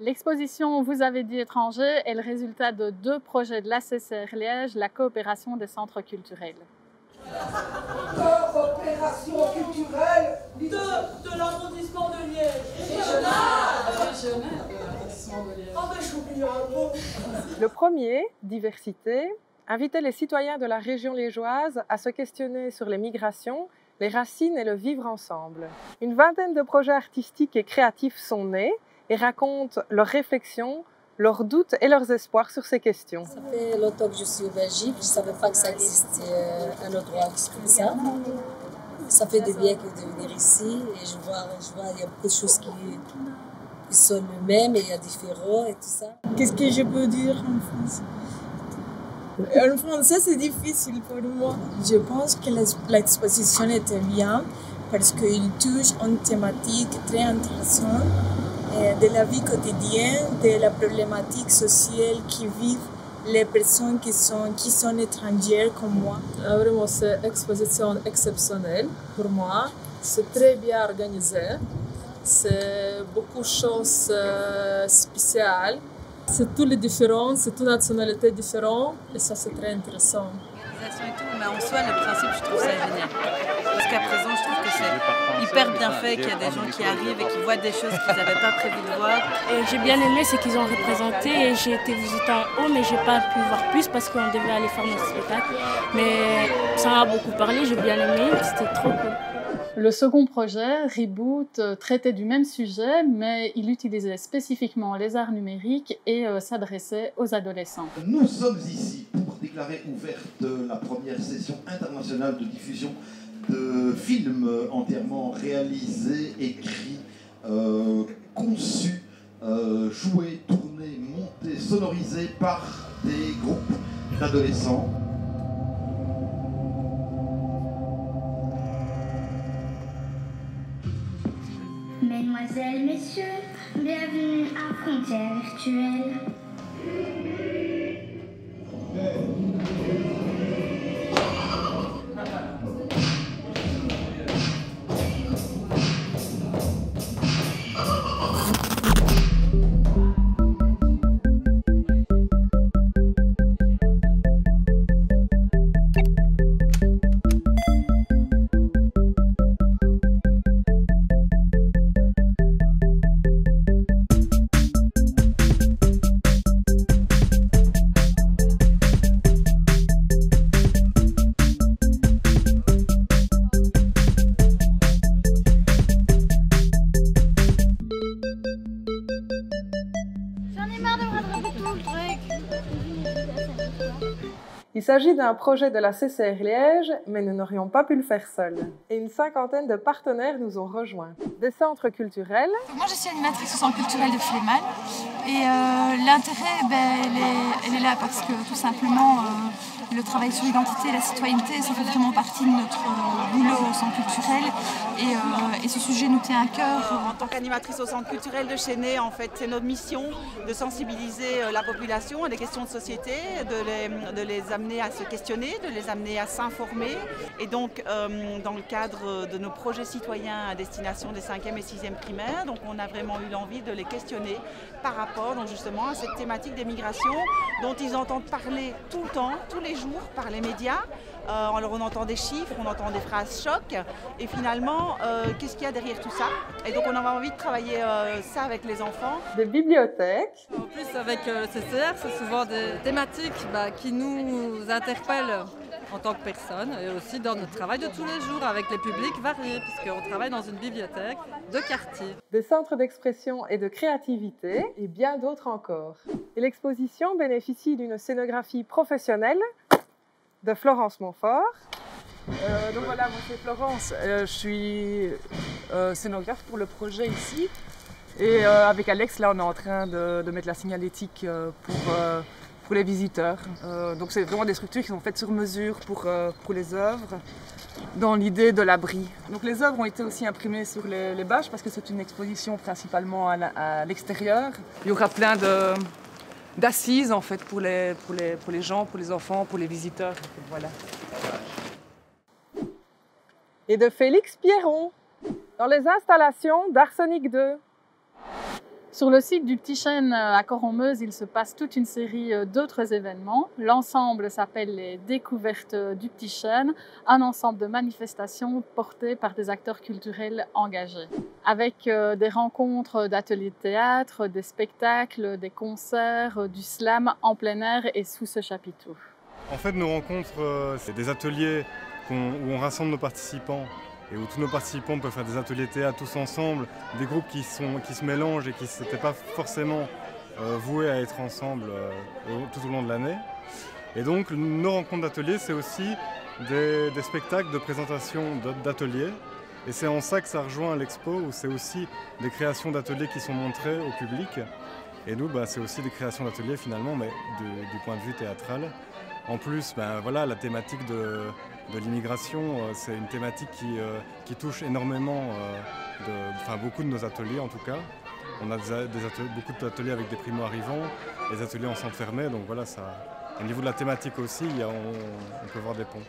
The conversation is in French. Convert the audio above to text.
L'exposition Vous avez dit étranger est le résultat de 2 projets de l'ACCR Liège, la coopération des centres culturels. Coopération culturelle de l'arrondissement de Liège. Le premier, diversité, invitait les citoyens de la région liégeoise à se questionner sur les migrations, les racines et le vivre ensemble. Une vingtaine de projets artistiques et créatifs sont nés et racontent leurs réflexions, leurs doutes et leurs espoirs sur ces questions. Ça fait longtemps que je suis au Belgique, je ne savais pas que ça existait un endroit comme ça. Ça fait du bien de venir ici et je vois il y a beaucoup de choses qui sont les mêmes et il y a différents et tout ça. Qu'est-ce que je peux dire en français? En français, c'est difficile pour moi. Je pense que l'exposition était bien parce qu'il touche une thématique très intéressante de la vie quotidienne, de la problématique sociale qui vivent les personnes qui sont étrangères comme moi. Vraiment, c'est une exposition exceptionnelle pour moi. C'est très bien organisé. C'est beaucoup de choses spéciales. C'est tous les différents, c'est toutes les nationalités différentes et ça c'est très intéressant. Et tout, mais en soi, le principe, je trouve ça génial. Jusqu'à présent, je trouve que c'est hyper bien fait, qu'il y a des gens qui arrivent et qui voient des choses qu'ils n'avaient pas prévu de voir. Et j'ai bien aimé ce qu'ils ont représenté et j'ai été visiter en haut, mais j'ai pas pu voir plus parce qu'on devait aller faire notre spectacle. Mais ça m'a beaucoup parlé, j'ai bien aimé, c'était trop cool. Le second projet, Reboot, traitait du même sujet, mais il utilisait spécifiquement les arts numériques et s'adressait aux adolescents. Nous sommes ici pour déclarer ouverte la première session internationale de diffusion de films entièrement réalisés, écrits, conçus, joués, tournés, montés, sonorisés par des groupes d'adolescents. Mesdemoiselles, Messieurs, bienvenue à Frontières Virtuelles. Il s'agit d'un projet de la CCR Liège, mais nous n'aurions pas pu le faire seuls. Et une cinquantaine de partenaires nous ont rejoints. Des centres culturels. Moi, je suis animatrice au centre culturel de Flémal. Et l'intérêt, elle est là parce que tout simplement, le travail sur l'identité et la citoyenneté, ça fait vraiment partie de notre boulot au centre culturel. Et ce sujet nous tient à cœur. En tant qu'animatrice au centre culturel de Chênay, en fait, c'est notre mission de sensibiliser la population à des questions de société, de les amener à se questionner, de les amener à s'informer. Et donc, dans le cadre de nos projets citoyens à destination des 5e et 6e primaires, donc on a vraiment eu l'envie de les questionner par rapport donc justement à cette thématique des migrations dont ils entendent parler tout le temps, tous les jours, par les médias. Alors on entend des chiffres, on entend des phrases chocs et finalement, qu'est-ce qu'il y a derrière tout ça? Et donc on avait envie de travailler ça avec les enfants. Des bibliothèques. En plus avec CCR, c'est souvent des thématiques qui nous interpellent en tant que personne et aussi dans notre travail de tous les jours avec les publics variés puisqu'on travaille dans une bibliothèque de quartier. Des centres d'expression et de créativité et bien d'autres encore. Et l'exposition bénéficie d'une scénographie professionnelle de Florence Montfort. Donc voilà, moi c'est Florence, je suis scénographe pour le projet ici et avec Alex là on est en train de mettre la signalétique pour les visiteurs. Donc c'est vraiment des structures qui sont faites sur mesure pour les œuvres dans l'idée de l'abri. Donc les œuvres ont été aussi imprimées sur les bâches parce que c'est une exposition principalement à l'extérieur. Il y aura plein d'assises en fait pour les gens, pour les enfants, pour les visiteurs. Voilà. Et de Félix Pierron dans les installations d'Arsenic 2. Sur le site du Petit Chêne à Corps-en-Meuse, il se passe toute une série d'autres événements. L'ensemble s'appelle les Découvertes du Petit Chêne, un ensemble de manifestations portées par des acteurs culturels engagés. Avec des rencontres d'ateliers de théâtre, des spectacles, des concerts, du slam en plein air et sous ce chapiteau. En fait, nos rencontres, c'est des ateliers où on rassemble nos participants et où tous nos participants peuvent faire des ateliers théâtre tous ensemble, des groupes qui se mélangent et qui ne s'étaient pas forcément voués à être ensemble tout au long de l'année. Et donc nos rencontres d'ateliers, c'est aussi des spectacles de présentation d'ateliers. Et c'est en ça que ça rejoint l'expo, où c'est aussi des créations d'ateliers qui sont montrées au public. Et nous, c'est aussi des créations d'ateliers finalement, mais du point de vue théâtral. En plus, voilà, la thématique de l'immigration, c'est une thématique qui touche énormément, beaucoup de nos ateliers en tout cas. On a beaucoup d'ateliers avec des primo-arrivants, des ateliers en centre fermé, donc voilà, au niveau de la thématique aussi, on peut voir des ponts.